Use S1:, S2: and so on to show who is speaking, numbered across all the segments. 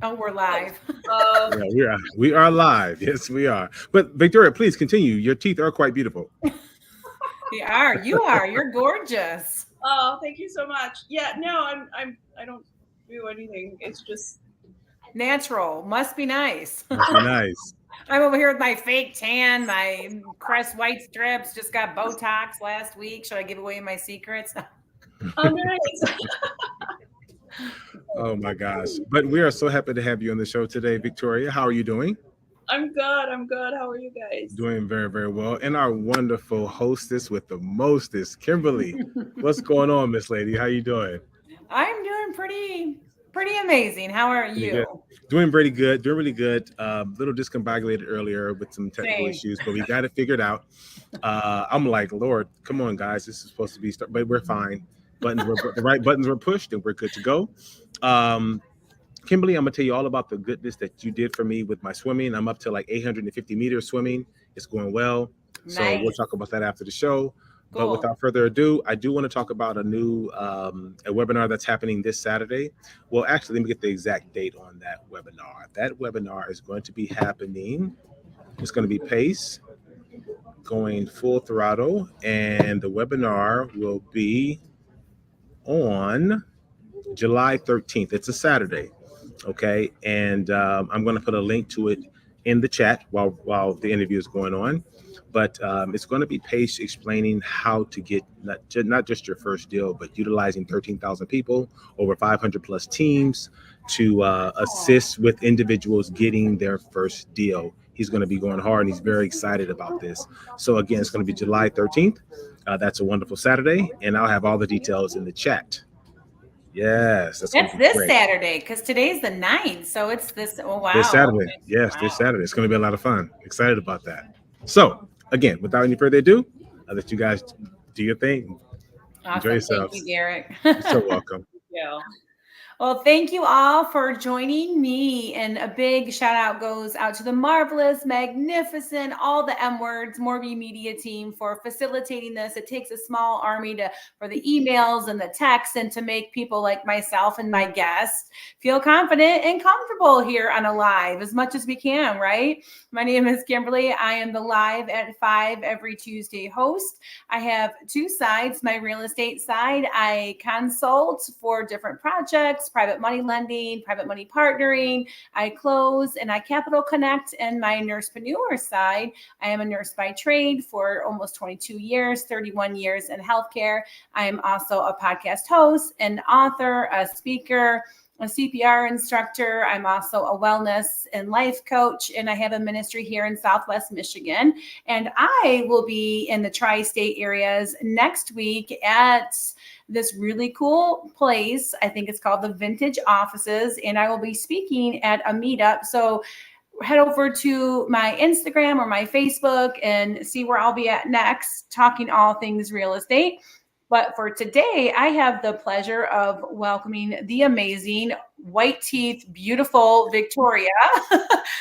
S1: Oh, we're live.
S2: Yeah, we are live. Yes, we are. But Victoria, please continue. Your teeth are quite beautiful.
S1: You are. You are. You're gorgeous.
S3: Oh, thank you so much. Yeah, no, I don't do anything. It's just
S1: Natural. Must be nice.
S2: Must be nice.
S1: I'm over here with my fake tan, my Crest white strips. Just got Botox last week. Should I give away my secrets?
S3: nice.
S2: Oh my gosh. But we are so happy to have you on the show today, Victoria. How are you doing?
S3: I'm good. I'm good. How are you guys?
S2: Doing very, very well. And our wonderful hostess with the mostest, Kimberly. What's going on, Miss Lady? How you doing?
S1: I'm doing pretty amazing. How are
S2: Pretty good.
S1: you?
S2: Doing pretty good. Doing really good. Little discombobulated earlier with some technical
S1: Same.
S2: issues, but we got it figured out. I'm like, Lord, come on, guys. This is supposed to be start, but we're fine. The right buttons were pushed, and we're good to go. Um, Kimberly, I'm gonna tell you all about the goodness that you did for me with my swimming. I'm up to like 850 meters swimming. It's going well. So we'll
S1: Nice.
S2: talk about that after the show. But
S1: Cool.
S2: without further ado, I do want to talk about a new a webinar that's happening this Saturday. Well, actually, let me get the exact date on that webinar. That webinar is going to be happening. It's going to be PACE going full throttle, and the webinar will be on July 13th. It's a Saturday. Okay. And I'm going to put a link to it in the chat while the interview is going on. But it's going to be Pace explaining how to get not just your first deal, but utilizing 13,000 people, over 500 plus teams to assist with individuals getting their first deal. He's going to be going hard and he's very excited about this. So, again, it's going to be July 13th. That's a wonderful Saturday. And I'll have all the details in the chat. Yes, that's going
S1: That's
S2: to be
S1: this
S2: great.
S1: Saturday because today's the 9th. So it's this. Oh,
S2: This
S1: wow.
S2: Saturday.
S1: Okay.
S2: Yes, this
S1: Wow.
S2: Saturday. It's going to be a lot of fun. Excited about that. So, again, without any further ado, I'll let you guys do your thing. Enjoy
S1: Awesome. Thank you,
S2: yourselves.
S1: Derek.
S2: You're so welcome.
S3: Yeah.
S1: Well, thank you all for joining me. And a big shout out goes out to the marvelous, magnificent, all the M words, Morby Media team for facilitating this. It takes a small army for the emails and the texts and to make people like myself and my guests feel confident and comfortable here on a live as much as we can, right? My name is Kimberly. I am the live at 5 every Tuesday host. I have two sides. My real estate side, I consult for different projects, private money lending, private money partnering. I close and I capital connect. And my nursepreneur side, I am a nurse by trade for almost 22 years, 31 years in healthcare. I am also a podcast host, an author, a speaker, a CPR instructor. I'm also a wellness and life coach, and I have a ministry here in Southwest Michigan. And I will be in the tri-state areas next week at this really cool place. I think it's called the Vintage Offices, and I will be speaking at a meetup. So head over to my Instagram or my Facebook and see where I'll be at next, talking all things real estate. But for today, I have the pleasure of welcoming the amazing white teeth, beautiful Victoria.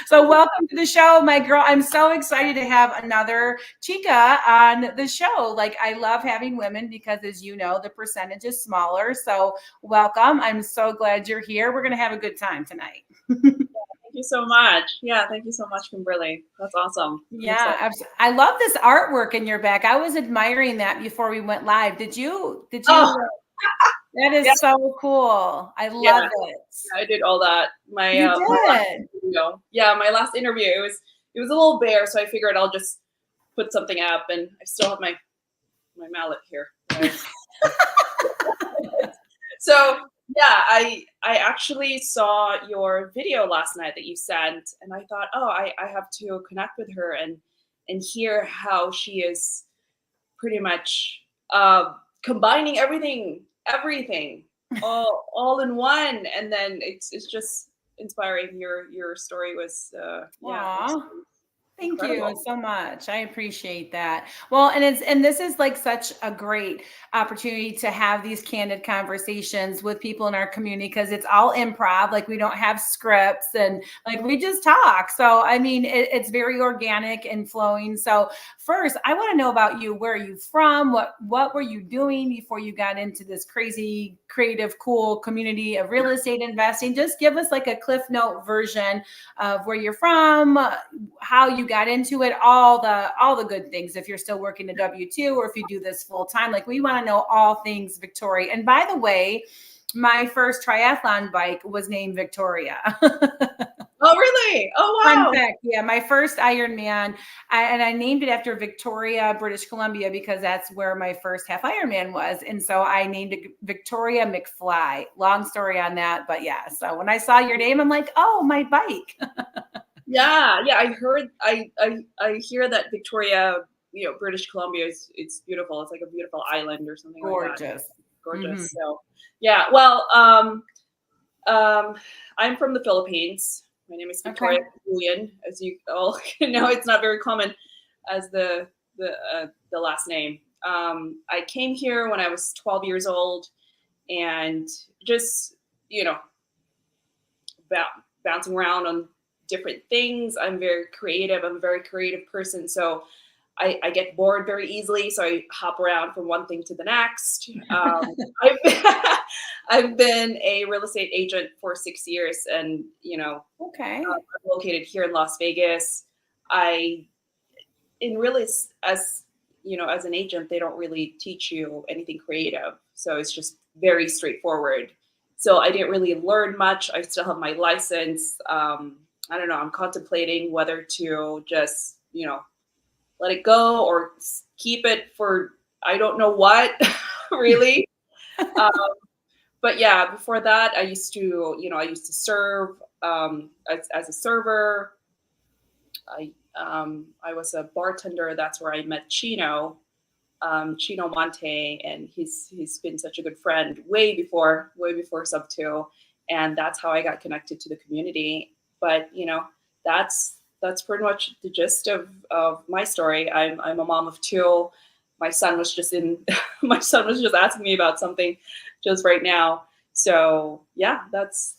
S1: So welcome to the show, my girl. I'm so excited to have another chica on the show. Like, I love having women because, as you know, the percentage is smaller. So welcome. I'm so glad you're here. We're going to have a good time tonight.
S3: Thank you so much. Yeah, thank you so much, Kimberly. That's awesome. I'm excited.
S1: Yeah, I love this artwork in your back. I was admiring that before we went live. Did you?
S3: Oh,
S1: That is
S3: yeah,
S1: so cool. I
S3: yeah,
S1: love it.
S3: I did all that.
S1: You
S3: My last
S1: did.
S3: interview. Yeah, my last interview. It was a little bare, so I figured I'll just put something up, and I still have my mallet here. So yeah, I actually saw your video last night that you sent, and I thought, oh, I have to connect with her and hear how she is pretty much combining everything all in one, and then it's just inspiring. Your story was yeah.
S1: Aw. Thank you
S3: Incredible.
S1: so much. I appreciate that. Well, and this is like such a great opportunity to have these candid conversations with people in our community because it's all improv. Like we don't have scripts and like we just talk. So I mean, it's very organic and flowing. So first, I want to know about you. Where are you from? What were you doing before you got into this crazy, creative, cool community of real estate investing? Just give us like a Cliff Note version of where you're from, how you got into it, all the good things. If you're still working a W-2 or if you do this full time, like we want to know all things Victoria. And by the way, my first triathlon bike was named Victoria.
S3: Oh, really? Oh,
S1: Fun
S3: wow.
S1: fact, yeah, my first Ironman, and I named it after Victoria, British Columbia, because that's where my first half Ironman was, and so I named it Victoria McFly. Long story on that, but yeah. So when I saw your name, I'm like, oh, my bike.
S3: Yeah, yeah. I heard. I hear that Victoria, British Columbia is it's beautiful. It's like a beautiful island or something like that.
S1: Gorgeous. Hmm.
S3: Gorgeous. So, yeah. Well, I'm from the Philippines. My name is
S1: Okay.
S3: Victoria Kubluyen. As you all know, it's not very common as the last name. I came here when I was 12 years old, and just you know bouncing around on different things. I'm very creative. I'm a very creative person, so I get bored very easily. So I hop around from one thing to the next. I've been, I've been a real estate agent for 6 years, and
S1: Okay.
S3: I'm located here in Las Vegas. I in really as an agent, they don't really teach you anything creative, so it's just very straightforward. So I didn't really learn much. I still have my license. I don't know. I'm contemplating whether to just let it go or keep it for I don't know what really. Um, but yeah, before that, I used to serve as a server. I was a bartender. That's where I met Chino Monte, and he's been such a good friend way before Sub Two, and that's how I got connected to the community. But that's pretty much the gist of my story. I'm a mom of two. My son was just in my son was just asking me about something just right now. So yeah, that's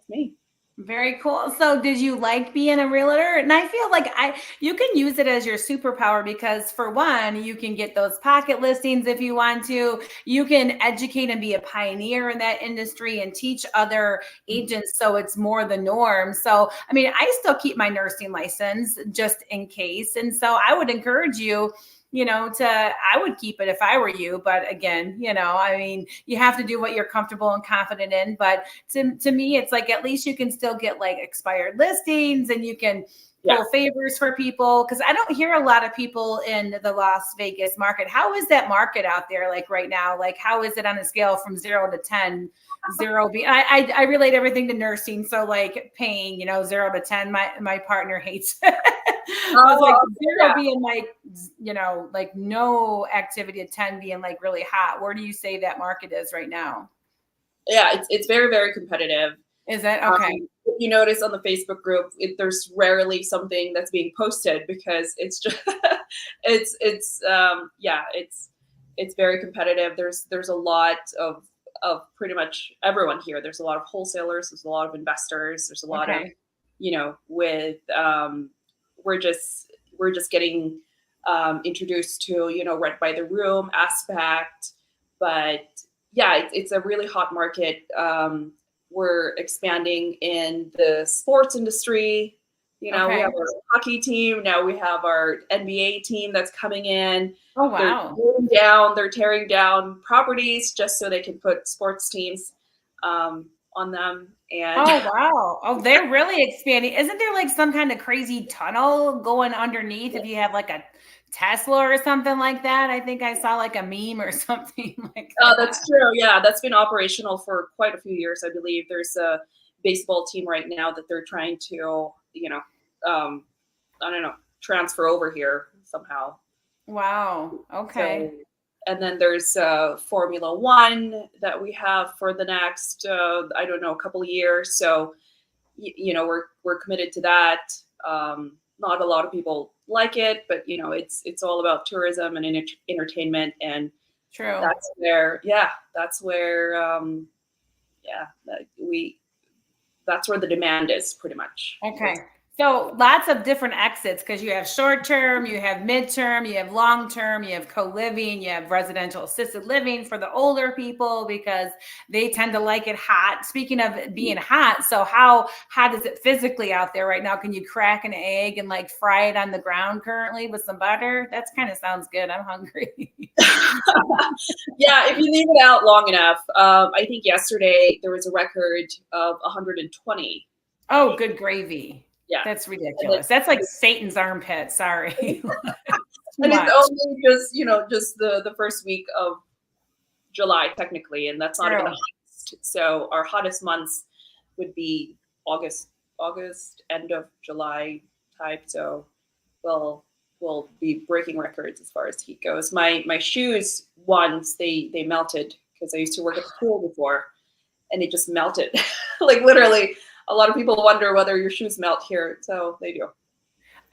S3: me.
S1: Very cool. So did you like being a realtor? And I feel like you can use it as your superpower because for one, you can get those pocket listings if you want to. You can educate and be a pioneer in that industry and teach other agents so it's more the norm. So, I mean, I still keep my nursing license just in case. And so I would encourage you, I would keep it if I were you. But again, I mean, you have to do what you're comfortable and confident in. But to me, it's like at least you can still get like expired listings and you can
S3: Yeah.
S1: pull favors for people. Cause I don't hear a lot of people in the Las Vegas market. How is that market out there like right now? Like, how is it on a scale from 0 to 10? Zero being I relate everything to nursing. So like paying, 0 to 10, my partner hates it. I was like
S3: Oh,
S1: zero
S3: yeah.
S1: being like, like no activity at 10 being like really hot. Where do you say that market is right now?
S3: Yeah, it's very, very competitive.
S1: Is it okay?
S3: If you notice on the Facebook group, there's rarely something that's being posted because it's just it's very competitive. There's a lot of pretty much everyone here. There's a lot of wholesalers. There's a lot of investors. There's a lot of
S1: Okay.
S3: with we're just getting introduced to rent by the room aspect, but yeah, it's a really hot market. We're expanding in the sports industry. We have
S1: Okay.
S3: our hockey team. Now we have our NBA team that's coming in.
S1: Oh,
S3: They're
S1: wow.
S3: tearing down properties just so they can put sports teams on them. And
S1: Oh, wow. Oh, they're really expanding. Isn't there like some kind of crazy tunnel going underneath if you have like a Tesla or something like that? I think I saw like a meme or something like
S3: that's
S1: that.
S3: true. Yeah, that's been operational for quite a few years, I believe. There's a baseball team right now that they're trying to, I don't know, transfer over here somehow.
S1: Wow.
S3: So,
S1: Okay.
S3: and then there's Formula One that we have for the next, I don't know, a couple of years. So, we're committed to that. not a lot of people like it, but it's all about tourism and entertainment, and
S1: True.
S3: that's where, yeah, that's where the demand is pretty much.
S1: Okay. So lots of different exits because you have short term, you have midterm, you have long term, you have co-living, you have residential assisted living for the older people because they tend to like it hot. Speaking of being hot, so how hot is it physically out there right now? Can you crack an egg and like fry it on the ground currently with some butter? That's kind of sounds good. I'm hungry.
S3: Yeah, if you leave it out long enough. I think yesterday there was a record of 120.
S1: Oh, good gravy.
S3: Yeah.
S1: That's ridiculous. That's like Satan's armpit. Sorry. Too
S3: And it's
S1: much.
S3: only just the first week of July technically, and that's not even the
S1: True.
S3: hottest. So our hottest months would be August, end of July type. So we'll be breaking records as far as heat goes. My shoes once they melted because I used to work at the pool before, and they just melted. Like literally, a lot of people wonder whether your shoes melt here. So they do.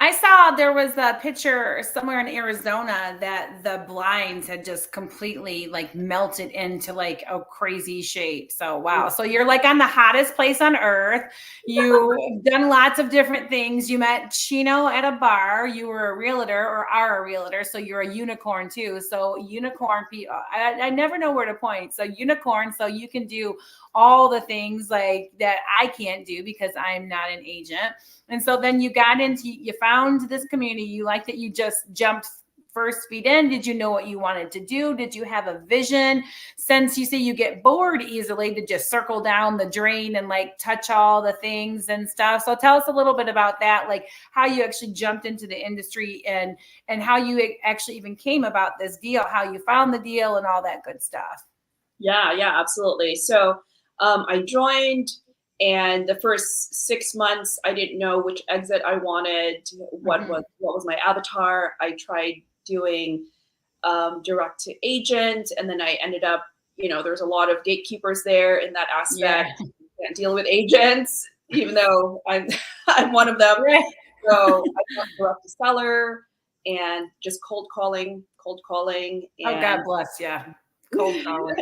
S1: I saw there was a picture somewhere in Arizona that the blinds had just completely like melted into like a crazy shape. So wow. So you're like on the hottest place on earth. You've done lots of different things. You met Chino at a bar. You were a realtor or are a realtor. So you're a unicorn too. So unicorn people, I never know where to point. So unicorn, so you can do all the things like that I can't do because I'm not an agent. And so then you found this community. You liked that you just jumped first feet in. Did you know what you wanted to do? Did you have a vision? Since you say you get bored easily to just circle down the drain and like touch all the things and stuff. So tell us a little bit about that, like how you actually jumped into the industry and how you actually even came about this deal, how you found the deal and all that good stuff.
S3: Yeah, absolutely. So I joined, and the first 6 months, I didn't know which exit I wanted. What was my avatar? I tried doing direct to agent, and then I ended up, there's a lot of gatekeepers there in that aspect.
S1: Yeah.
S3: Can't deal with agents, even though I'm I'm one of them.
S1: Right.
S3: So I got direct to seller and just cold calling,
S1: Oh,
S3: and
S1: God bless you. Cold calling.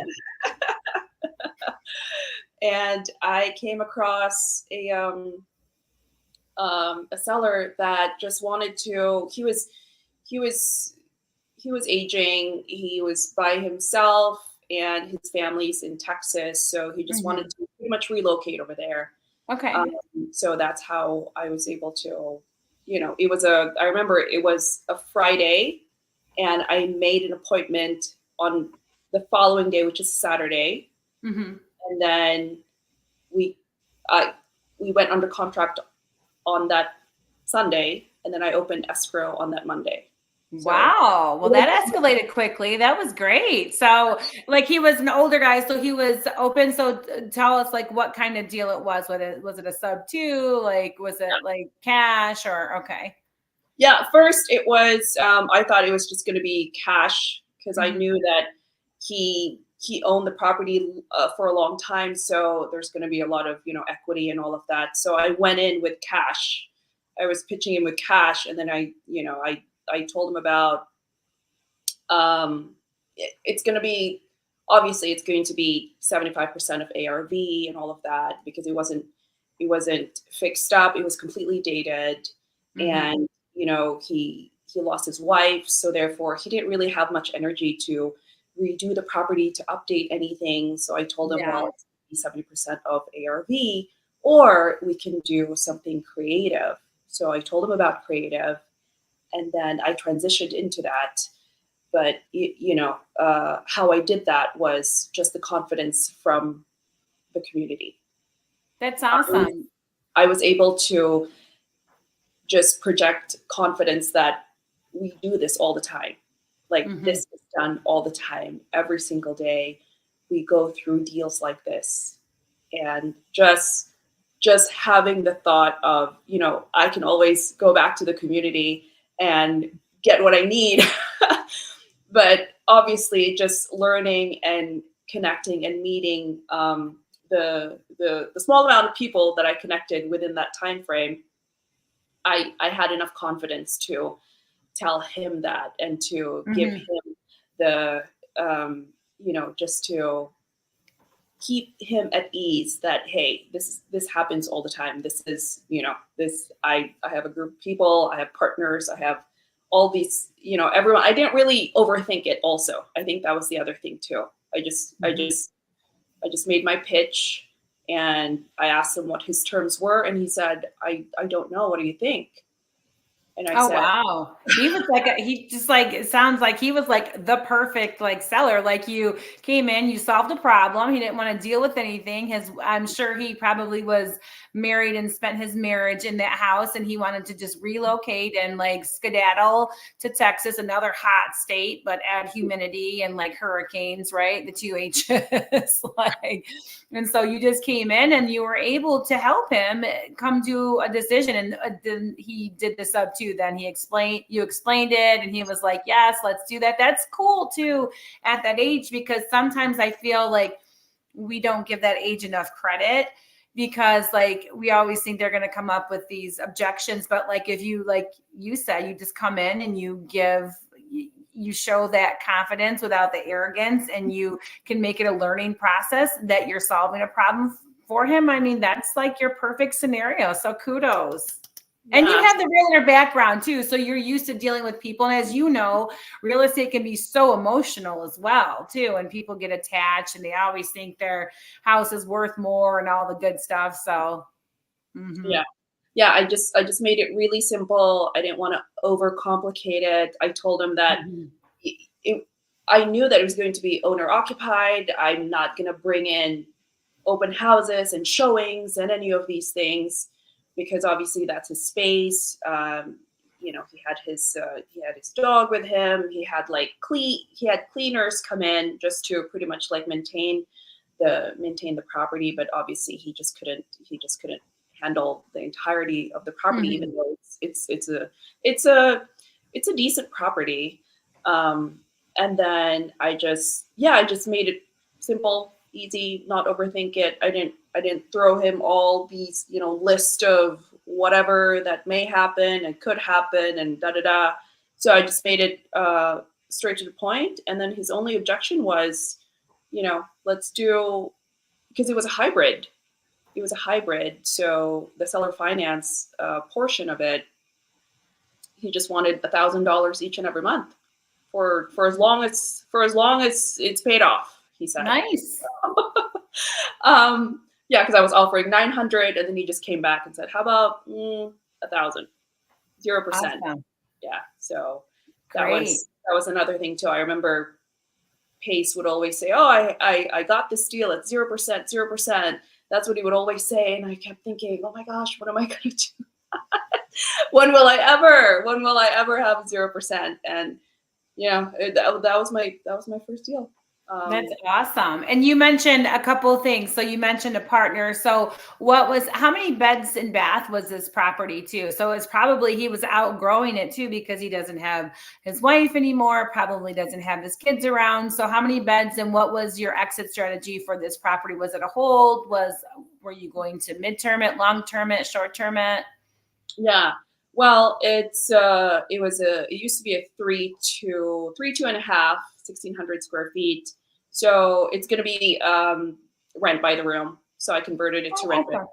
S3: and I came across a seller that just wanted to. He was aging. He was by himself, and his family's in Texas, so he just wanted to pretty much relocate over there.
S1: Okay.
S3: So that's how I was able to. I remember it was a Friday, and I made an appointment on the following day, which is Saturday,
S1: Mm-hmm.
S3: and then we we went under contract on that Sunday, and then I opened escrow on that Monday. So,
S1: Wow. Well, that escalated quickly. That was great. So, like, he was an older guy, so he was open. So, tell us, like, what kind of deal it was. Was it a sub two? Like, was it like cash or okay?
S3: yeah, first it was. I thought it was just going to be cash because I knew that he owned the property for a long time, so there's going to be a lot of equity and all of that. So I went in with cash. I was pitching him with cash, and then I told him about it's going to be, obviously it's going to be 75% of ARV and all of that, because it wasn't fixed up. It was completely dated, and he lost his wife, so therefore he didn't really have much energy to redo the property, to update anything. So I told him, well, it's 70% of ARV, or we can do something creative. So I told him about creative, and then I transitioned into that. But how I did that was just the confidence from the community.
S1: That's awesome.
S3: I was able to just project confidence that we do this all the time. Like this is done all the time, every single day. We go through deals like this, and just having the thought of, I can always go back to the community and get what I need. But obviously, just learning and connecting and meeting the small amount of people that I connected within that time frame I had enough confidence to tell him that and to give
S1: Mhm.
S3: him the, just to keep him at ease that, hey, this happens all the time. This is, this, I have a group of people, I have partners, I have all these, everyone. I didn't really overthink it also. I think that was the other thing too. I just made my pitch, and I asked him what his terms were, and he said, I don't know. What do you think? And I
S1: Oh
S3: said,
S1: wow. He was like he just like it sounds like he was like the perfect like seller. Like you came in, you solved a problem. He didn't want to deal with anything. I'm sure he probably was married and spent his marriage in that house, and he wanted to just relocate and like skedaddle to Texas, another hot state, but add humidity and like hurricanes, right? The two H's. Like, and so you just came in and you were able to help him come to a decision. And then he did the sub two. Then you explained it, and he was like, yes, let's do that. That's cool too at that age, because sometimes I feel like we don't give that age enough credit, because like we always think they're going to come up with these objections. But like if you, like you said, you just come in and you show that confidence without the arrogance, and you can make it a learning process that you're solving a problem for him. I mean, that's like your perfect scenario. So kudos. And you
S3: yeah,
S1: have the realtor background too. So you're used to dealing with people. And as you know, real estate can be so emotional as well too. And people get attached and they always think their house is worth more and all the good stuff. So mhm.
S3: yeah. Yeah, I just made it really simple. I didn't want to overcomplicate it. I told him that
S1: Mhm.
S3: I knew that it was going to be owner occupied. I'm not going to bring in open houses and showings and any of these things, because obviously that's his space. He had his dog with him. He had cleaners come in just to pretty much like maintain the property, but obviously he just couldn't handle the entirety of the property, even
S1: Mhm.
S3: though it's a decent property. And then I just made it simple, easy, not overthink it. I didn't throw him all these, list of whatever that may happen and could happen and da da da. So I just made it straight to the point. And then his only objection was, let's do, because it was a hybrid. It was a hybrid. So the seller finance portion of it, he just wanted $1,000 each and every month for as long as it's paid off. He said.
S1: Nice.
S3: Yeah, because I was offering 900, and then he just came back and said, "How about 1,000, 0%?"
S1: Awesome.
S3: Yeah, so that
S1: Great.
S3: was another thing too. I remember Pace would always say, "Oh, I got this deal at 0%, 0%." That's what he would always say, and I kept thinking, "Oh my gosh, what am I going to do? When will I ever have 0%?" And that was my first deal.
S1: That's awesome. And you mentioned a couple of things. So you mentioned a partner. So how many beds and bath was this property too? So it's probably, he was outgrowing it too, because he doesn't have his wife anymore, probably doesn't have his kids around. So how many beds, and what was your exit strategy for this property? Was it a hold? Were you going to midterm it, long term it, short term it?
S3: Yeah. Well, it used to be a 3.5, 1,600 square feet. So it's going to be rent by the room. So I converted it to rent by the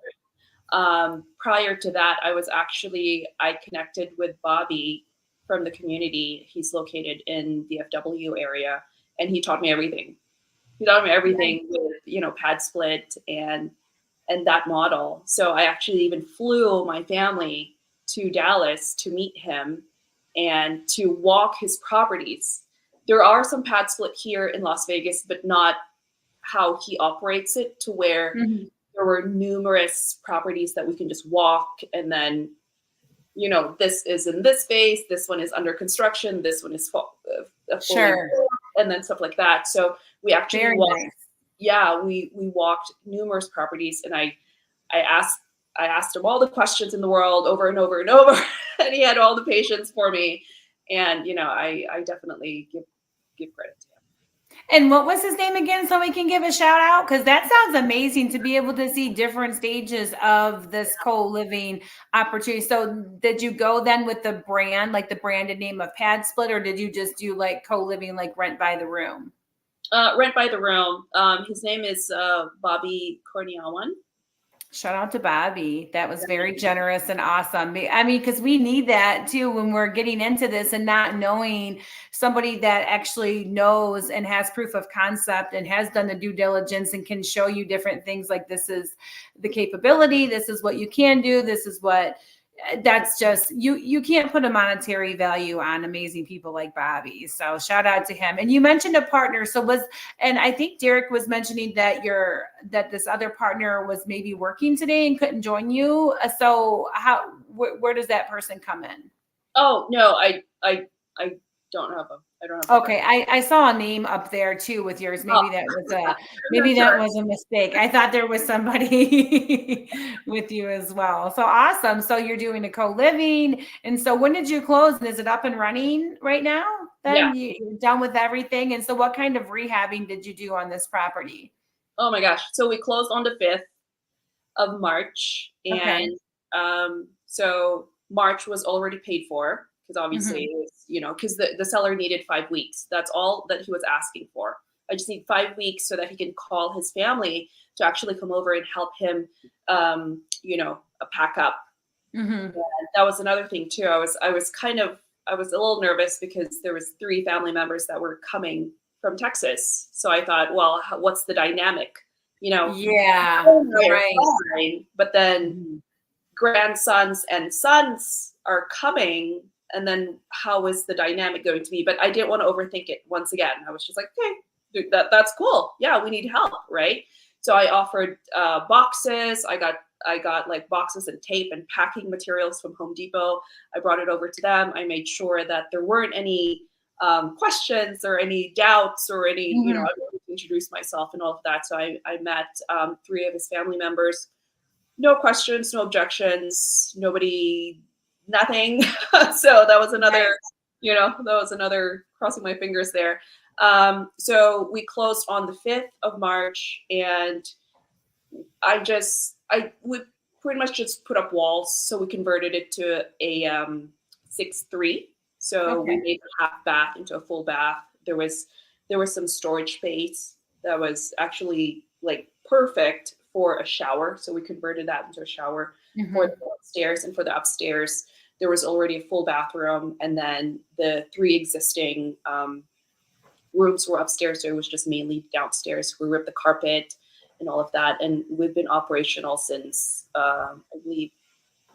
S1: Oh,
S3: room. Prior to that, I connected with Bobby from the community. He's located in the FW area, and he taught me everything. He taught me
S1: okay.
S3: everything with, pad split and that model. So I actually even flew my family to Dallas to meet him and to walk his properties. There are some pad split here in Las Vegas, but not how he operates it, to where
S1: Mhm.
S3: there were numerous properties that we can just walk, and then, this is in this phase, this one is under construction, this one is fully
S1: Sure.
S3: built, and then stuff like that. So we actually
S1: Very
S3: walked,
S1: nice.
S3: yeah, we walked numerous properties, and I asked I asked him all the questions in the world over and over and over, and he had all the patience for me. And I definitely give credit to him.
S1: And what was his name again, so we can give a shout out? Because that sounds amazing to be able to see different stages of this co-living opportunity. So did you go then with the brand, like the branded name of Pad Split, or did you just do like co-living, like rent by the room?
S3: Rent by the room. His name is Bobby Corniawan.
S1: Shout out to Bobby. That was very generous and awesome. I mean, because we need that too when we're getting into this and not knowing somebody that actually knows and has proof of concept and has done the due diligence and can show you different things like this is the capability, this is what you can do, this is what that's just you can't put a monetary value on amazing people like Bobby. So shout out to him. And you mentioned a partner. So and I think Derek was mentioning that that this other partner was maybe working today and couldn't join you. So where does that person come in?
S3: Oh no, I don't have a I don't have a
S1: Okay, I saw a name up there too with yours. Maybe
S3: Oh,
S1: that was a
S3: I'm not sure.
S1: mistake. I thought there was somebody with you as well. So awesome. So you're doing a co-living. And so when did you close? And is it up and running right now?
S3: Yeah.
S1: Then you're done with everything. And so what kind of rehabbing did you do on this property?
S3: Oh my gosh. So we closed on the 5th of March,
S1: Okay.
S3: and so March was already paid for because obviously
S1: Mhm.
S3: it was, because the seller needed 5 weeks. That's all that he was asking for. I just need 5 weeks so that he can call his family to actually come over and help him, pack up.
S1: Mhm.
S3: And that was another thing too. I was a little nervous because there was 3 family members that were coming from Texas. So I thought, well, what's the dynamic?
S1: Yeah,
S3: Oh, no, you're
S1: right.
S3: fine. But then
S1: Mhm.
S3: grandsons and sons are coming, and then how is the dynamic going to be? But I didn't want to overthink it once again. I was just like, okay, dude, that's cool. Yeah, we need help, right? So I offered boxes. I got like boxes and tape and packing materials from Home Depot. I brought it over to them. I made sure that there weren't any questions or any doubts or any, I
S1: Mhm.
S3: wanted to introduce myself and all of that. So I met 3 of his family members. No questions, no objections, nobody, nothing. So
S1: Nice.
S3: that was another crossing my fingers there. So we closed on the 5th of March, and we pretty much just put up walls. So we converted it to a 6-3. So we
S1: Okay.
S3: made the half bath into a full bath. There was some storage space that was actually like perfect for a shower. So we converted that into a shower for
S1: Mhm.
S3: the upstairs, and for the upstairs, there was already a full bathroom, and then the 3 existing rooms were upstairs, so it was just mainly downstairs. We ripped the carpet and all of that, and we've been operational since I believe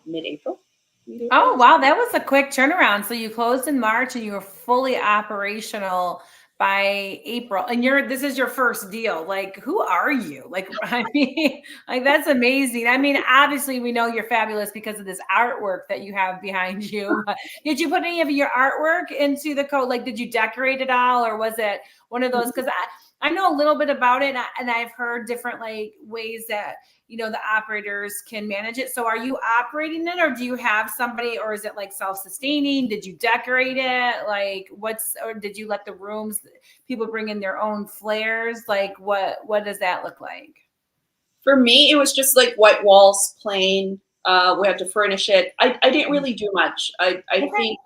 S3: mid-April.
S1: Oh,
S3: Mid-April.
S1: wow. That was a quick turnaround. So you closed in March and you were fully operational by April. And this is your first deal. Like, who are you? Like, I mean, like that's amazing. I mean, obviously we know you're fabulous because of this artwork that you have behind you. But did you put any of your artwork into the code? Like, did you decorate it all, or was it one of those? Because I know a little bit about it, and I've heard different like ways that the operators can manage it. So are you operating it, or do you have somebody, or is it like self-sustaining? Did you decorate it? Like or did you let the rooms, people bring in their own flares? Like what does that look like?
S3: For me, it was just like white walls, plain. We had to furnish it. I didn't really do much. I
S1: Okay.
S3: think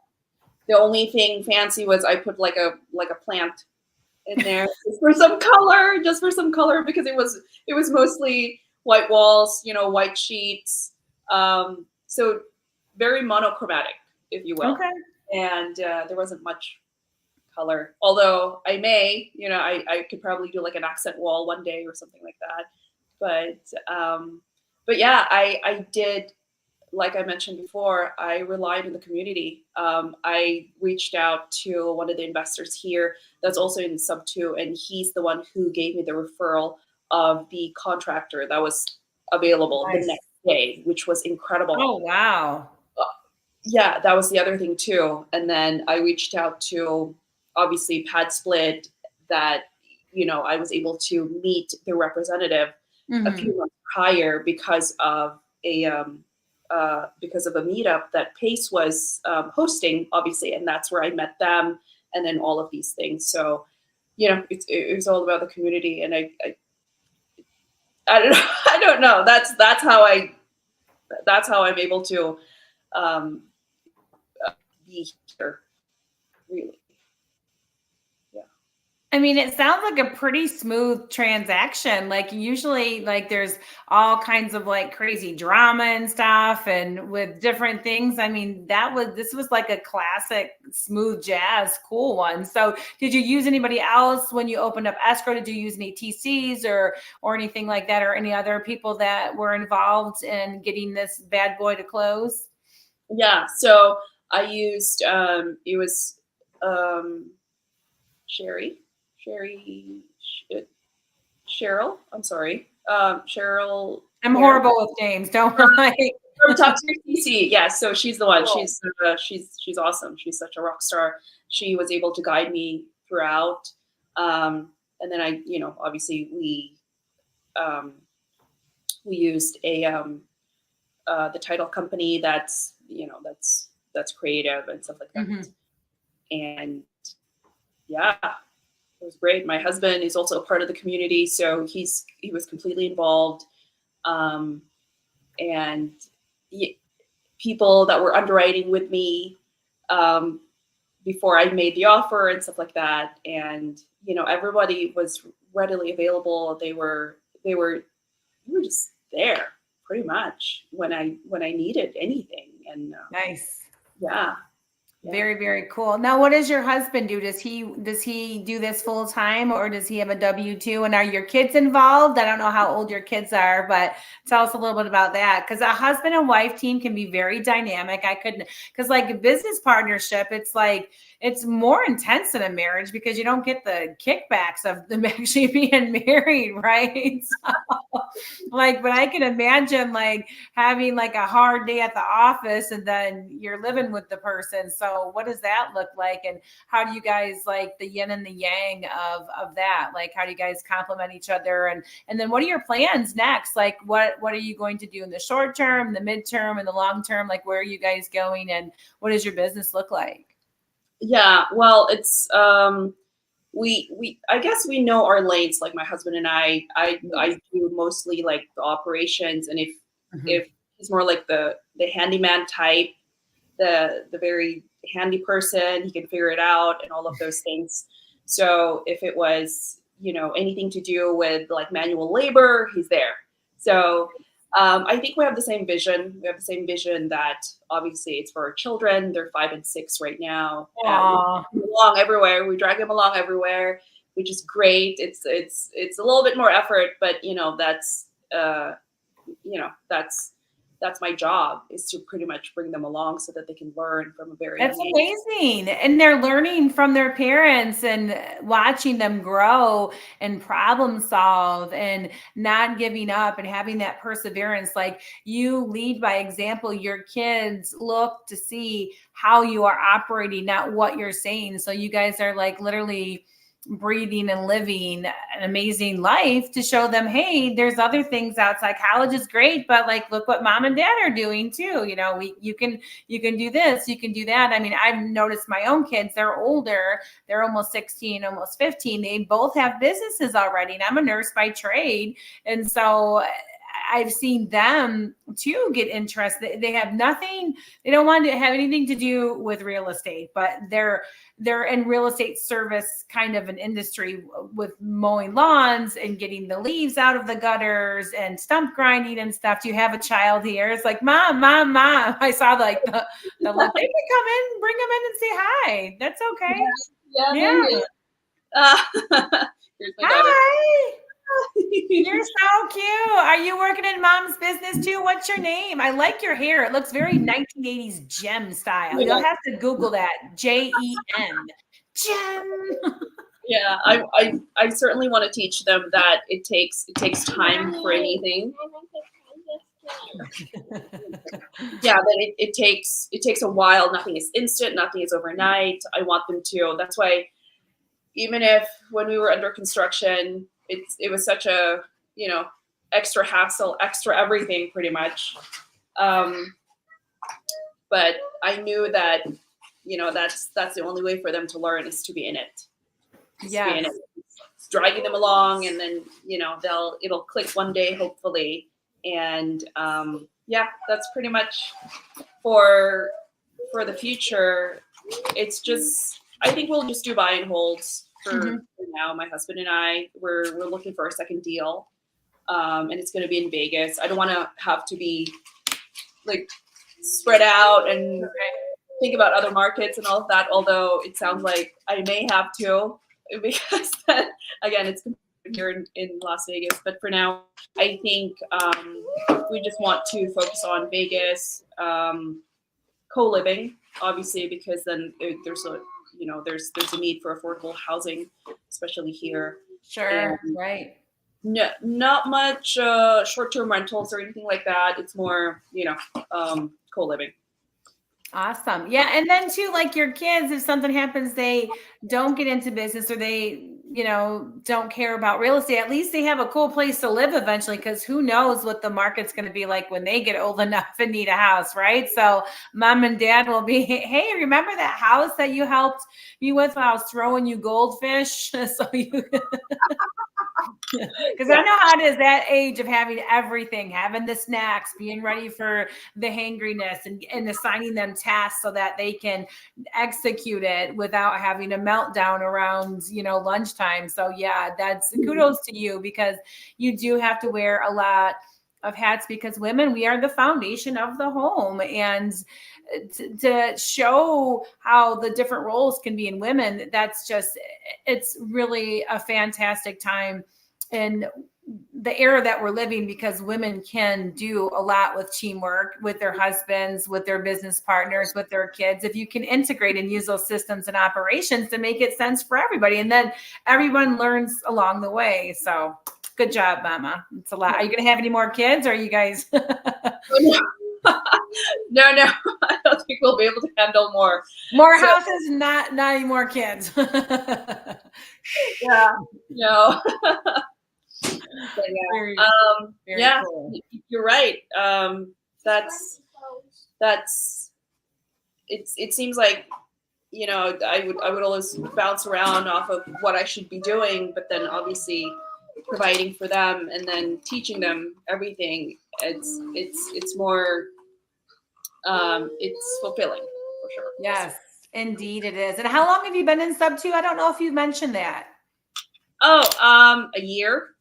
S3: the only thing fancy was I put like a plant in there just for some color, because it was mostly white walls, white sheets. So very monochromatic, if you will.
S1: Okay.
S3: And there wasn't much color. Although I could probably do like an accent wall one day or something like that. But yeah, I did, like I mentioned before, I relied on the community. I reached out to one of the investors here that's also in sub 2, and he's the one who gave me the referral of the contractor that was available the
S1: Nice.
S3: next day, which was incredible.
S1: Oh, wow.
S3: Yeah, that was the other thing too. And then I reached out to, obviously, Pad Split, that I was able to meet the representative a
S1: Hmm.
S3: few months prior because of a meetup that Pace was hosting, obviously, and that's where I met them, and then all of these things. So it was all about the community, and I don't know. I don't know. That's how I'm able to um, be here. Really, yeah.
S1: I mean, it sounds like a pretty smooth transaction. Like usually like there's all kinds of like crazy drama and stuff and with different things. I mean, this was like a classic smooth jazz cool one. So did you use anybody else when you opened up escrow? Did you use any TCs or anything like that, or any other people that were involved in getting this bad boy to close?
S3: Yeah. So I used it was Sherry, Sherry, Cheryl. I'm sorry, Cheryl.
S1: I'm
S3: Hair
S1: horrible with names. Don't worry.
S3: from Top Tier CC. Yeah, so she's the one.
S1: Cool.
S3: She's awesome. She's such a rock star. She was able to guide me throughout. And then obviously we used the title company that's creative and stuff like that.
S1: Mhm.
S3: And yeah, it was great. My husband is also a part of the community, so he was completely involved. And people that were underwriting with me before I made the offer and stuff like that. And everybody was readily available. They were just there pretty much when I needed anything. And
S1: Nice.
S3: yeah.
S1: Very, very cool. Now, what does your husband do? Does he do this full time, or does he have a W-2? And are your kids involved? I don't know how old your kids are, but tell us a little bit about that. Because a husband and wife team can be very dynamic. Because like a business partnership, it's like it's more intense than a marriage because you don't get the kickbacks of them actually being married, right? So, like, but I can imagine like having like a hard day at the office and then you're living with the person. So what does that look like? And how do you guys like the yin and the yang of that? Like, how do you guys complement each other? And then what are your plans next? Like, what are you going to do in the short term, the midterm, and the long term? Like, where are you guys going, and what does your business look like?
S3: Yeah, well, it's we I guess we know our lanes. Like my husband and I do mostly like the operations, and if he's more like the handyman type, the very handy person, he can figure it out and all of those things. So if it was anything to do with like manual labor, he's there. So I think we have the same vision. We have the same vision that obviously it's for our children. They're 5 and 6 right now. We drag them along everywhere. We drag them along everywhere, which is great. It's a little bit more effort, but that's my job, is to pretty much bring them along so that they can learn from a very
S1: That's
S3: young age.
S1: amazing. And they're learning from their parents and watching them grow and problem solve and not giving up and having that perseverance. Like you lead by example. Your kids look to see how you are operating, not what you're saying. So you guys are like literally breathing and living an amazing life to show them, hey, there's other things outside. College is great, but like look what mom and dad are doing too. You can do this, you can do that. I mean, I've noticed my own kids, they're older, they're almost 16, almost 15. They both have businesses already. And I'm a nurse by trade. And so I've seen them too get interested. They have nothing, they don't want to have anything to do with real estate, but they're in real estate service kind of an industry with mowing lawns and getting the leaves out of the gutters and stump grinding and stuff. Do you have a child here? It's like, mom. I saw like the look. They can come in, bring them in and say hi. That's okay.
S3: Yeah. Here's my daughter.
S1: Hi. You're so cute. Are you working in mom's business too? What's your name? I like your hair. It looks very 1980s gem style. You'll have to Google that. JEM. Gem.
S3: Yeah, I certainly want to teach them that it takes time for anything. Yeah, that it takes a while. Nothing is instant. Nothing is overnight. I want them to. That's why, even if when we were under construction, it was such a extra hassle, extra everything, pretty much. But I knew that that's the only way for them to learn, is to be in it. spin
S1: Yes.
S3: and dragging them along, and then it'll click one day, hopefully. And yeah, that's pretty much for the future. It's just, I think we'll just do buy and holds for now. My husband and I, we're looking for a second deal, and it's going to be in Vegas. I don't want to have to be like spread out and think about other markets and all of that. Although it sounds like I may have to, because then, again, it's here in Las Vegas. But for now, I think we just want to focus on Vegas, co-living, obviously, because then there's a need for affordable housing, especially here.
S1: Sure.
S3: And
S1: Right.
S3: no, not much short-term rentals or anything like that. It's more, co-living.
S1: Awesome. Yeah. And then too, like your kids, if something happens, they don't get into business or they, don't care about real estate, at least they have a cool place to live eventually, because who knows what the market's going to be like when they get old enough and need a house, right? So mom and dad will be, hey, remember that house that you helped me with when I was throwing you goldfish? So you because I know how it is, that age of having everything, having the snacks, being ready for the hangriness, and assigning them tasks so that they can execute it without having a meltdown around, lunchtime. So yeah, that's kudos to you, because you do have to wear a lot of hats, because women, we are the foundation of the home. And to show how the different roles can be in women, it's really a fantastic time in the era that we're living, because women can do a lot with teamwork, with their husbands, with their business partners, with their kids, if you can integrate and use those systems and operations to make it sense for everybody. And then everyone learns along the way. So good job, Mama. It's a lot. Are you going to have any more kids, or are you guys?
S3: No, I don't think we'll be able to handle more.
S1: Houses, not any more kids.
S3: Yeah, no. But yeah,
S1: cool.
S3: You're right. It seems like, I would always bounce around off of what I should be doing, but then obviously providing for them and then teaching them everything, it's more, it's fulfilling for sure.
S1: Yes, indeed it is. And how long have you been in sub 2? I don't know if you mentioned that.
S3: Oh, a year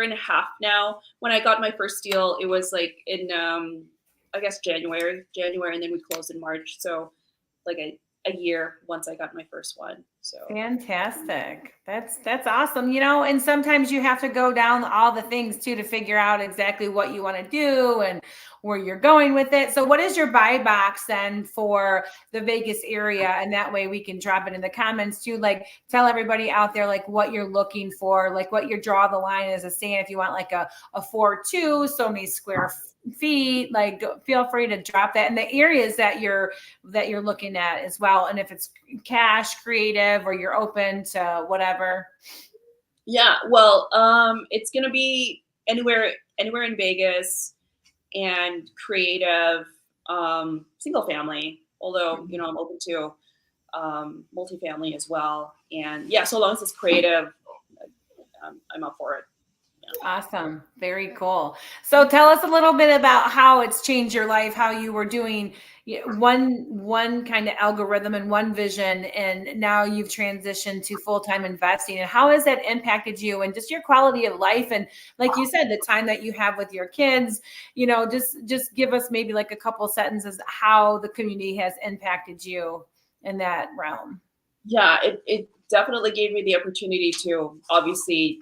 S3: and a half now. When I got my first deal, it was like in I guess January, and then we closed in March. So like a year once I got my first one. So
S1: fantastic. That's awesome. And sometimes you have to go down all the things too to figure out exactly what you want to do and where you're going with it. So what is your buy box then for the Vegas area? And that way we can drop it in the comments too. Like tell everybody out there, like what you're looking for, like what your draw the line is, saying if you want like a 4.2, so many square feet, like feel free to drop that in the areas that you're looking at as well. And if it's cash, creative, or you're open to whatever.
S3: Yeah, well, it's gonna be anywhere in Vegas, and creative, single family, although I'm open to multifamily as well. And yeah, so long as it's creative, I'm up for it.
S1: Awesome. Very cool. So tell us a little bit about how it's changed your life, how you were doing one kind of algorithm and one vision, and now you've transitioned to full-time investing, and how has that impacted you and just your quality of life? And like you said, the time that you have with your kids, just give us maybe like a couple sentences how the community has impacted you in that realm.
S3: Yeah, it definitely gave me the opportunity to obviously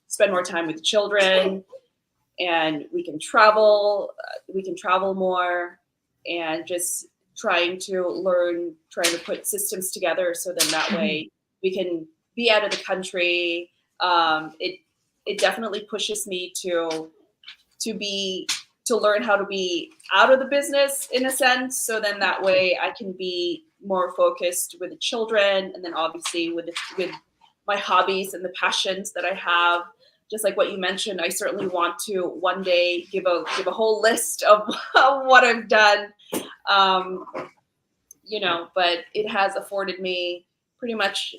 S3: spend more time with children, and we can travel more, and just trying to put systems together so then that way we can be out of the country. It definitely pushes me to learn how to be out of the business in a sense, so then that way I can be more focused with the children, and then obviously with my hobbies and the passions that I have. Just like what you mentioned, I certainly want to one day give a whole list of what I've done, but it has afforded me pretty much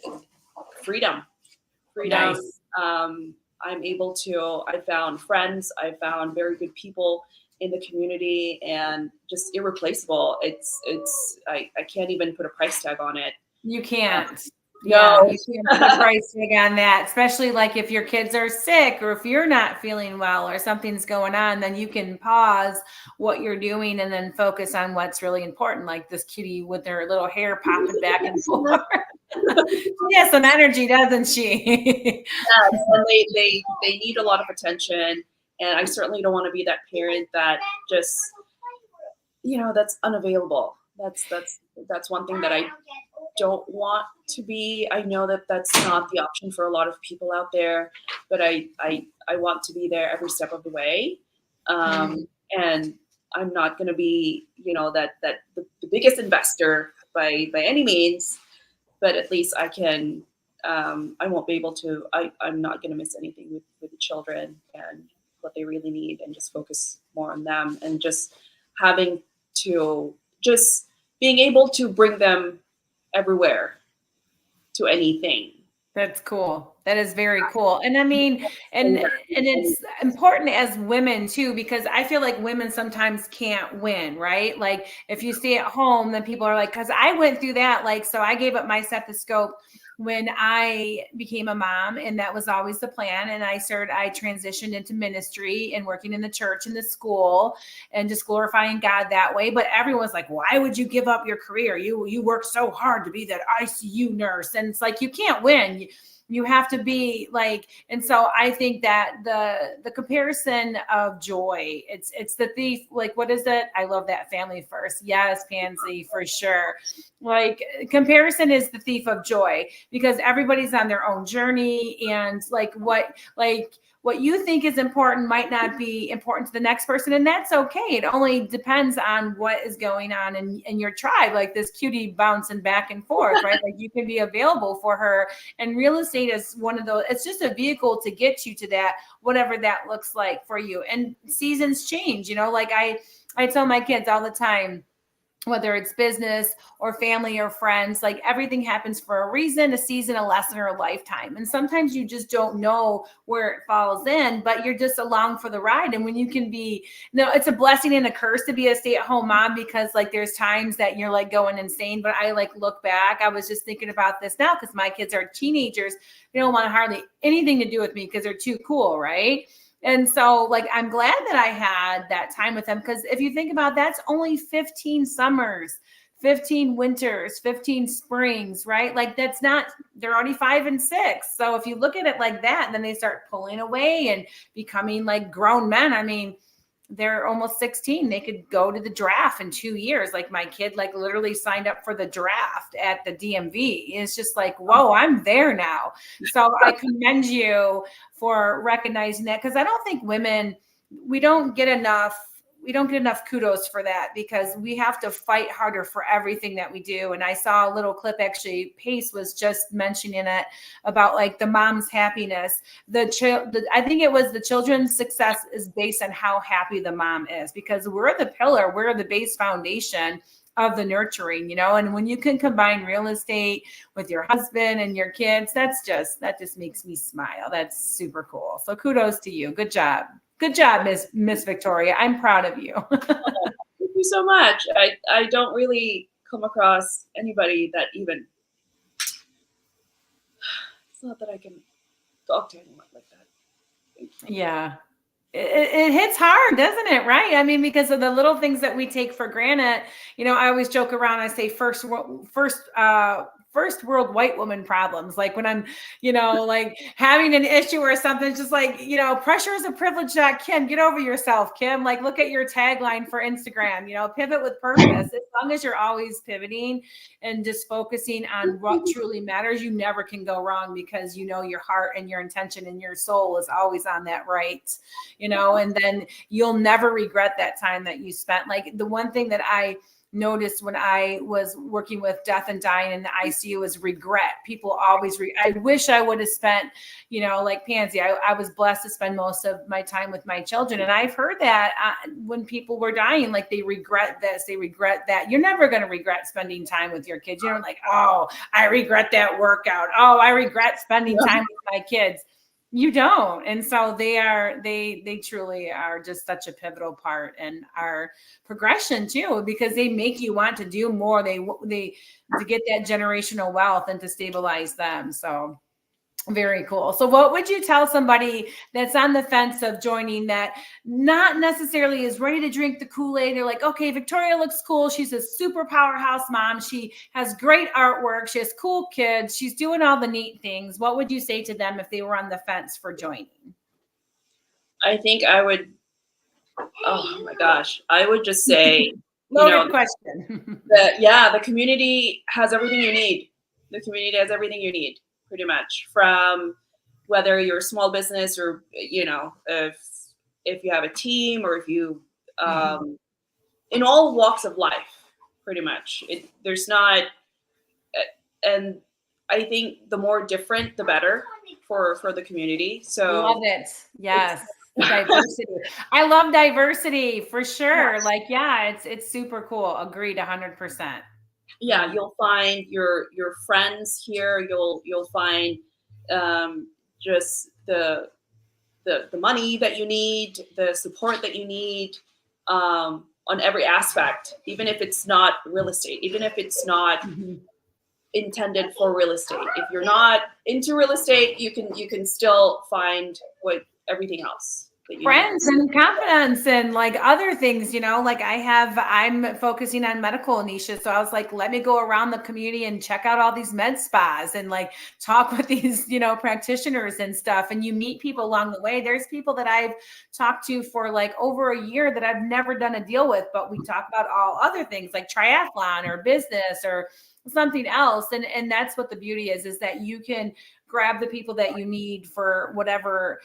S3: freedom.
S1: Nice.
S3: I'm able to, I found friends, I found very good people in the community, and just irreplaceable. I can't even put a price tag on it.
S1: You can't. Yeah,
S3: No.
S1: you can't put a price tag on that, especially like if your kids are sick or if you're not feeling well or something's going on, then you can pause what you're doing and then focus on what's really important, like this kitty with her little hair popping back and forth. She has some energy, doesn't she?
S3: Yes, and they need a lot of attention, and I certainly don't want to be that parent that just, that's unavailable. That's one thing that I don't want to be. I know that that's not the option for a lot of people out there, but I want to be there every step of the way. And I'm not going to be, that the biggest investor by any means, but at least I can. I won't be able to. I'm not going to miss anything with the children and what they really need, and just focus more on them, and just having to just being able to bring them everywhere to anything.
S1: That's cool. That is very cool. And I mean, and it's important as women too, because I feel like women sometimes can't win, right? Like if you stay at home, then people are like, because I went through that. Like, so I gave up my stethoscope when I became a mom, and that was always the plan. And I transitioned into ministry and working in the church and the school and just glorifying God that way. But everyone's like, why would you give up your career? You work so hard to be that ICU nurse. And it's like, you can't win. You have to be like, and so I think that the comparison of joy, it's the thief. Like, what is it? I love that, family first. Yes, Pansy, for sure. Like, comparison is the thief of joy, because everybody's on their own journey, and what you think is important might not be important to the next person. And that's okay. It only depends on what is going on in your tribe, like this cutie bouncing back and forth, right? Like, you can be available for her. And real estate is one of those, it's just a vehicle to get you to that, whatever that looks like for you. And seasons change, like I tell my kids all the time, whether it's business or family or friends, like everything happens for a reason, a season, a lesson, or a lifetime. And sometimes you just don't know where it falls in, but you're just along for the ride. And when you can be, it's a blessing and a curse to be a stay-at-home mom, because like there's times that you're like going insane. But I like look back, I was just thinking about this now because my kids are teenagers. They don't want hardly anything to do with me because they're too cool, right? And so like, I'm glad that I had that time with them, because if you think about that's only 15 summers, 15 winters, 15 springs, right? Like that's not, they're already 5 and 6. So if you look at it like that, then they start pulling away and becoming like grown men. I mean, they're almost 16. They could go to the draft in 2 years. Like my kid, like literally signed up for the draft at the DMV. It's just like, whoa, I'm there now. So I commend you for recognizing that, because I don't think women, we don't get enough kudos for that, because we have to fight harder for everything that we do. And I saw a little clip, actually, Pace was just mentioning it about like the mom's happiness. I think it was the children's success is based on how happy the mom is, because we're the pillar, we're the base foundation of the nurturing, and when you can combine real estate with your husband and your kids, that just makes me smile. That's super cool. So kudos to you. Good job. Good job, Miss Victoria. I'm proud of you.
S3: Thank you so much. I don't really come across anybody that even, it's not that I can talk to anyone like that.
S1: Yeah. It hits hard, doesn't it? Right. I mean, because of the little things that we take for granted. I always joke around. I say first world white woman problems. Like when I'm, like having an issue or something, it's just like, pressure is a privilege. Kim, get over yourself, Kim. Like, look at your tagline for Instagram, pivot with purpose. As long as you're always pivoting and just focusing on what truly matters, you never can go wrong, because, your heart and your intention and your soul is always on that right, and then you'll never regret that time that you spent. Like the one thing that I noticed when I was working with death and dying in the ICU is regret. People always, I wish I would have spent, like Pansy, I was blessed to spend most of my time with my children. And I've heard that when people were dying, like they regret this, they regret that. You're never going to regret spending time with your kids. You're like, oh, I regret that workout. Oh, I regret spending time with my kids. You don't. And so they truly are just such a pivotal part in our progression too, because they make you want to do more. They to get that generational wealth and to stabilize them. So very cool. So what would you tell somebody that's on the fence of joining, that not necessarily is ready to drink the Kool-Aid? They're like, okay, Victoria looks cool. She's a super powerhouse mom. She has great artwork. She has cool kids. She's doing all the neat things. What would you say to them if they were on the fence for joining?
S3: I think I would, oh my gosh, I would just say,
S1: Loaded question.
S3: The community has everything you need. The community has everything you need, pretty much, from whether you're a small business or, if you have a team, or if you, in all walks of life, pretty much. There's not, and I think the more different, the better for the community. So
S1: love it. Yes. Diversity. I love diversity for sure.
S3: Yes.
S1: Like, yeah, it's super cool. Agreed 100%.
S3: Yeah, you'll find your friends here. You'll find just the money that you need, the support that you need, on every aspect, even if it's not real estate, even if it's not intended for real estate. If you're not into real estate, you can still find everything else that you
S1: Friends
S3: need.
S1: and confidence and like other things, like I'm focusing on medical niches. So I was like, let me go around the community and check out all these med spas and like talk with these, practitioners and stuff. And you meet people along the way. There's people that I've talked to for like over a year that I've never done a deal with, but we talk about all other things like triathlon or business or something else. And that's what the beauty is that you can grab the people that you need for whatever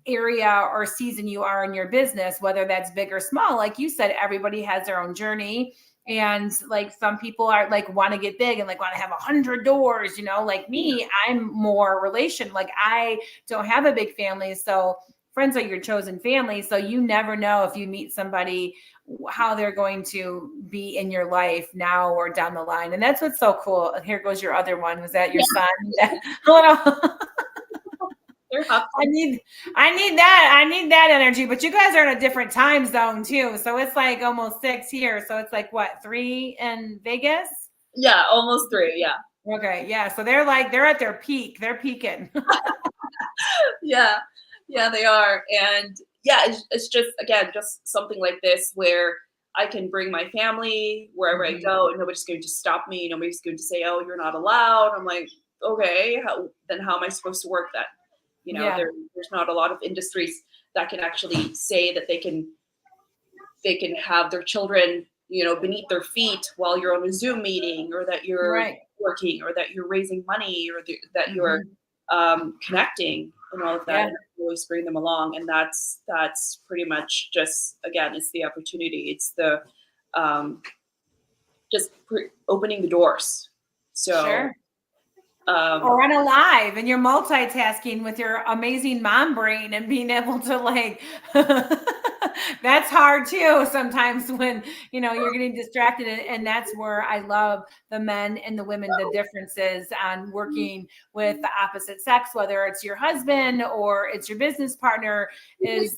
S1: area or season you are in your business, whether that's big or small. Like you said, everybody has their own journey. And like some people are like want to get big and like want to have 100 doors, like me, I'm more relation. Like I don't have a big family. So friends are your chosen family. So you never know if you meet somebody, how they're going to be in your life now or down the line. And that's what's so cool. Here goes your other one. Was that your son? I need that energy, but you guys are in a different time zone too. So it's like almost 6 here. So it's like what, 3 in Vegas?
S3: Yeah, almost 3. Yeah.
S1: Okay. Yeah. So they're at their peak. They're peaking.
S3: Yeah, they are. And yeah, it's just, again, just something like this where I can bring my family wherever I go and nobody's going to stop me. Nobody's going to say, oh, you're not allowed. I'm like, okay, how am I supposed to work then? There's not a lot of industries that can actually say that they can have their children, beneath their feet while you're on a Zoom meeting, or that you're working, or that you're raising money, or that you're connecting and all of that. And I always bring them along. And that's pretty much just, again, it's the opportunity. It's the opening the doors. So.
S1: Sure. Or on a live, and you're multitasking with your amazing mom brain and being able to like, that's hard too sometimes when, you're getting distracted. And that's where I love the men and the women, the differences on working with the opposite sex, whether it's your husband or it's your business partner, is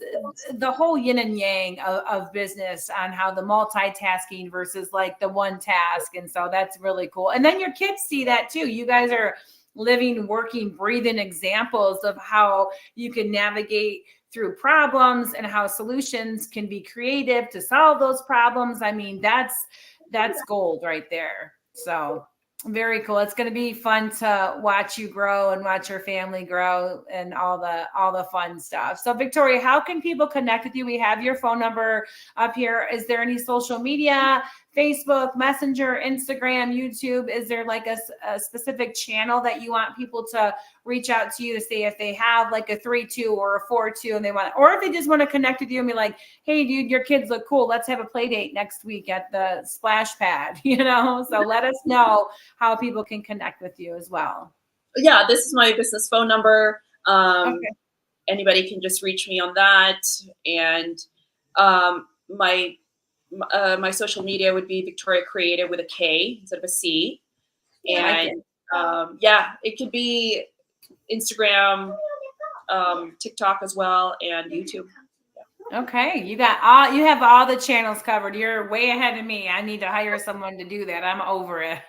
S1: the whole yin and yang of business, on how the multitasking versus like the one task. And so that's really cool. And then your kids see that too. You guys are living, working, breathing examples of how you can navigate through problems and how solutions can be creative to solve those problems. I mean, that's gold right there. So very cool. It's going to be fun to watch you grow and watch your family grow and all the fun stuff. So Victoria, how can people connect with you? We have your phone number up here. Is there any social media Facebook, Messenger, Instagram, YouTube? Is there like a specific channel that you want people to reach out to you to say if they have like a 3-2 or a 4-2 and they want, or if they just want to connect with you and be like, hey dude, your kids look cool. Let's have a play date next week at the splash pad, you know? So let us know how people can connect with you as well.
S3: Yeah, this is my business phone number.
S1: Okay.
S3: Anybody can just reach me on that. And my social media would be Victoria Creative with a K instead of a C. And yeah, it could be Instagram, TikTok as well, and YouTube.
S1: Okay, you have all the channels covered. You're way ahead of me. I need to hire someone to do that. I'm over it.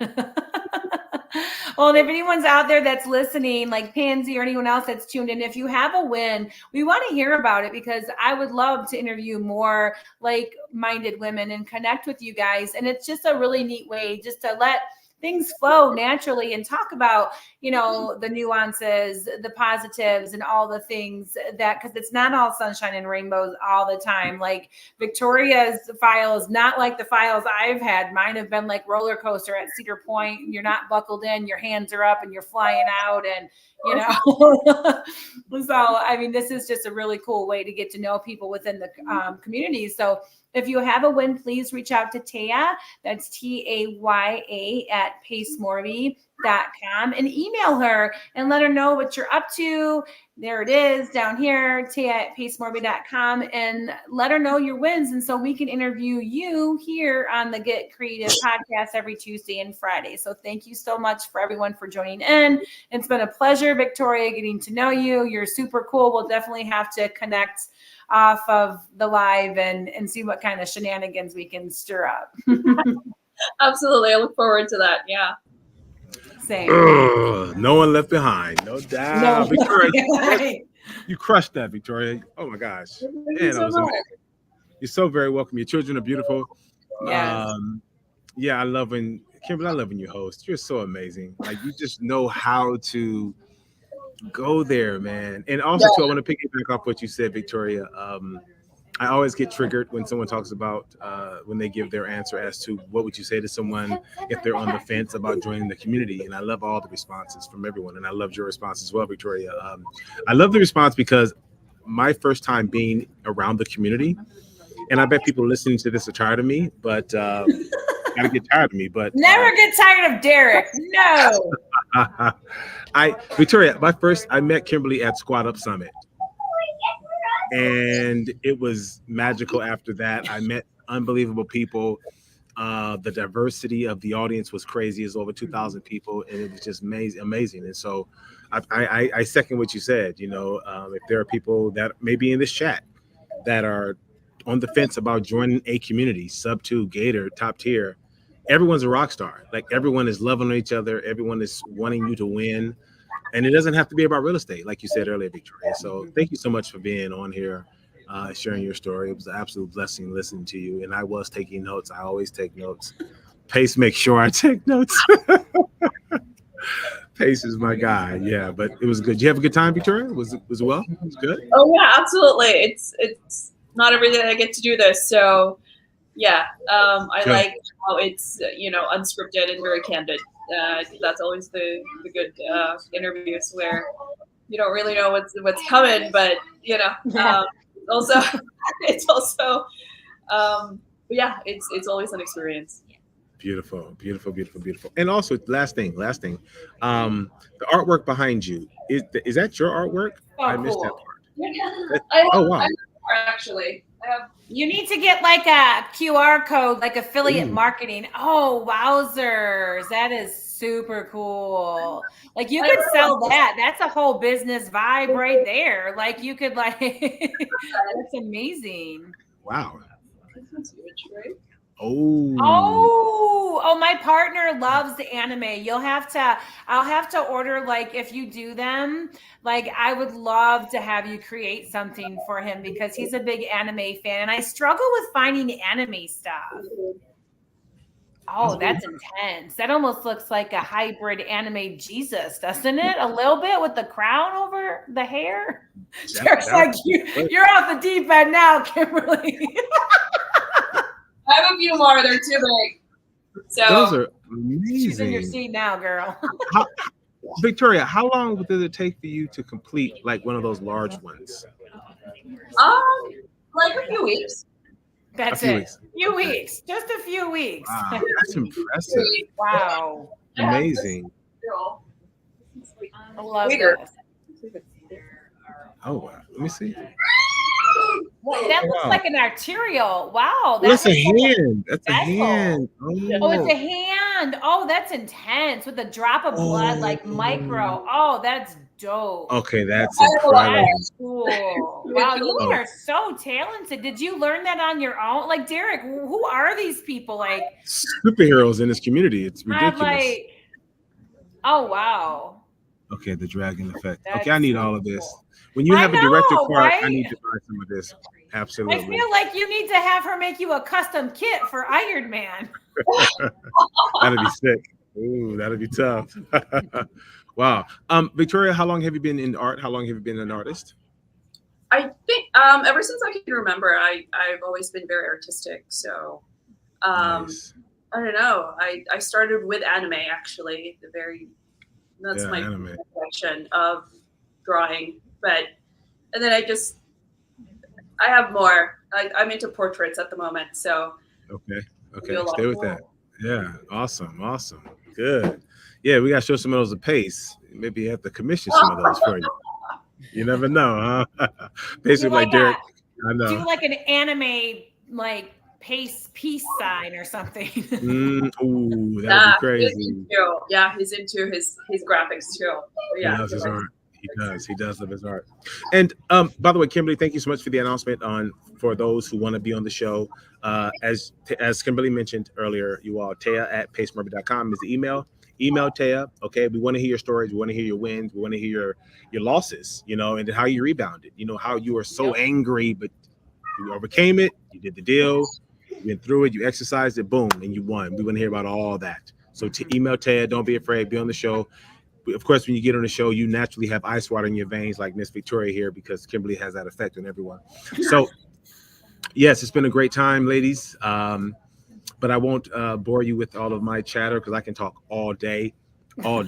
S1: Well, and if anyone's out there that's listening, like Pansy or anyone else that's tuned in, if you have a win, we want to hear about it, because I would love to interview more like-minded women and connect with you guys. And it's just a really neat way just to let things flow naturally and talk about, you know, the nuances, the positives, and all the things that, because it's not all sunshine and rainbows all the time. Like Victoria's file is not like the files I've had. Mine have been like roller coaster at Cedar Point. You're not buckled in, your hands are up and you're flying out, and you know. So I mean, this is just a really cool way to get to know people within the community. So if you have a win, please reach out to Taya. That's TAYA at pacemorby.com, and email her and let her know what you're up to. There it is down here, Taya at pacemorby.com, and let her know your wins. And so we can interview you here on the Get Creative podcast every Tuesday and Friday. So thank you so much for everyone for joining in. It's been a pleasure, Victoria, getting to know you. You're super cool. We'll definitely have to connect off of the live and see what kind of shenanigans we can stir up.
S3: Absolutely. I look forward to that. Yeah.
S1: Same.
S2: No one left behind. No doubt.
S1: No.
S2: Victoria, you crushed that, Victoria. Oh my gosh. Man, that was amazing. You're so very welcome. Your children are beautiful.
S1: Yes.
S2: Yeah, I love when you host. You're so amazing. Like, you just know how to go there, man. And also, too, I want to piggyback off what you said, Victoria. I always get triggered when someone talks about when they give their answer as to what would you say to someone if they're on the fence about joining the community. And I love all the responses from everyone. And I loved your response as well, Victoria. I love the response because my first time being around the community, and I bet people listening to this are tired of me, but gotta get tired of me. But
S1: never get tired of Derek. No.
S2: Victoria, I met Kimberly at Squat Up Summit. And it was magical after that. I met unbelievable people. The diversity of the audience was crazy. It's over 2,000 people, and it was just amazing. And so I second what you said. You know, if there are people that may be in this chat that are on the fence about joining a community, sub 2, Gator, top tier, everyone's a rock star. Like, everyone is loving on each other. Everyone is wanting you to win. And it doesn't have to be about real estate, like you said earlier, Victoria. So thank you so much for being on here, sharing your story. It was an absolute blessing listening to you. And I was taking notes. I always take notes. Pace makes sure I take notes. Pace is my guy. Yeah, but it was good. Did you have a good time, Victoria? Was it well? It was good?
S3: Oh, yeah, absolutely. It's not every day I get to do this. So, yeah, I like how it's, unscripted and very candid. That's always the good interviews where you don't really know what's coming, but also it's always an experience.
S2: Beautiful. And also, last thing. The artwork behind you, is that your artwork?
S1: Oh,
S2: I missed
S1: cool.
S2: that part. Oh wow!
S3: Actually,
S1: you need to get like a QR code, like affiliate marketing. Oh, wowzers. That is super cool. Like, you could sell that. That's a whole business vibe right there. Like, you could that's amazing.
S2: Wow.
S3: That's huge, right?
S1: Oh, my partner loves anime. I'll have to order, like, if you do them, like, I would love to have you create something for him because he's a big anime fan and I struggle with finding anime stuff. Oh, that's intense. That almost looks like a hybrid anime Jesus, doesn't it? A little bit with the crown over the hair. Like, you're off the deep end now, Kimberly.
S3: I have a few more. They're too big. So
S2: Those are
S1: She's in your
S2: amazing.
S1: seat now, girl.
S2: Victoria, how long did it take for you to complete like one of those large ones?
S3: like a few weeks.
S1: That's
S2: few
S1: it.
S2: weeks.
S1: Few
S2: Okay.
S1: weeks. Just a few weeks.
S2: Wow, that's impressive.
S1: Wow.
S2: Amazing.
S1: I love
S3: Bigger.
S1: this.
S2: Oh wow. Let me see.
S1: Well, that looks
S2: Wow.
S1: like an arterial. Wow.
S2: That's a
S1: looks like
S2: hand. That's a
S1: vessel.
S2: hand.
S1: Oh, it's a hand. Oh, that's intense with a drop of blood, like micro. Oh, that's dope.
S2: Okay, that's
S1: That's
S2: incredible.
S1: cool. Wow, you
S2: Oh.
S1: are so talented. Did you learn that on your own? Like, Derek, who are these people? Like,
S2: Superheroes in this community. It's
S1: I'm
S2: ridiculous.
S1: like, oh, wow.
S2: Okay, the dragon effect.
S1: That's
S2: Okay, I need
S1: so
S2: all of this.
S1: cool.
S2: When you
S1: I
S2: have a director
S1: know,
S2: card, I
S1: right?
S2: need to buy some of this.
S1: I
S2: Absolutely.
S1: feel like you need to have her make you a custom kit for Iron Man.
S2: That'd be sick. Ooh, that'd be tough. Wow. Victoria, how long have you been in art? How long have you been an artist?
S3: I think ever since I can remember, I've always been very artistic. So
S2: Nice.
S3: I don't know. I started with anime actually. That's my
S2: anime.
S3: collection of drawing. And then I have more. I'm into portraits at the moment. So
S2: Okay.
S3: do a lot
S2: Stay with
S3: more.
S2: that. Yeah. Awesome. Good. Yeah, we gotta show some of those a pace. Maybe you have to commission some of those for you. You never know, huh? Basically, like Derek. I know.
S1: Do like an anime like peace sign or something.
S2: Ooh, that'd be crazy.
S3: He's into his graphics too. Yeah,
S2: He loves his art. He does love his art. And by the way, Kimberly, thank you so much for the announcement for those who want to be on the show. As Kimberly mentioned earlier, you all, Taya@pacemarby.com is the email. Email Taya. Okay, we want to hear your stories. We want to hear your wins. We want to hear your losses. And how you rebounded. How you were so angry, but you overcame it. You did the deal. You went through it. You exercised it. Boom, and you won. We want to hear about all that. So email Taya. Don't be afraid. Be on the show. Of course, when you get on the show, you naturally have ice water in your veins like Miss Victoria here because Kimberly has that effect on everyone. So, yes, it's been a great time, ladies. But I won't bore you with all of my chatter because I can talk all day. So,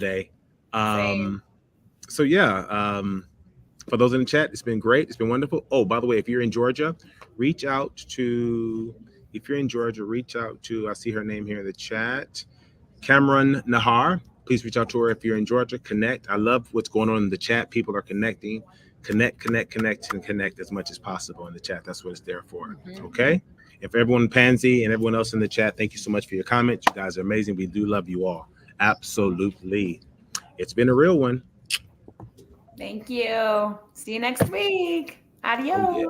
S2: for those in the chat, it's been great. It's been wonderful. Oh, by the way, if you're in Georgia, reach out to, I see her name here in the chat, Cameron Nahar. Please reach out to her if you're in Georgia. Connect. I love what's going on in the chat. People are connecting. Connect as much as possible in the chat. That's what it's there for. Okay? And for everyone, Pansy and everyone else in the chat, thank you so much for your comments. You guys are amazing. We do love you all. Absolutely. It's been a real one.
S1: Thank you. See you next week. Adios.
S2: Oh, yeah.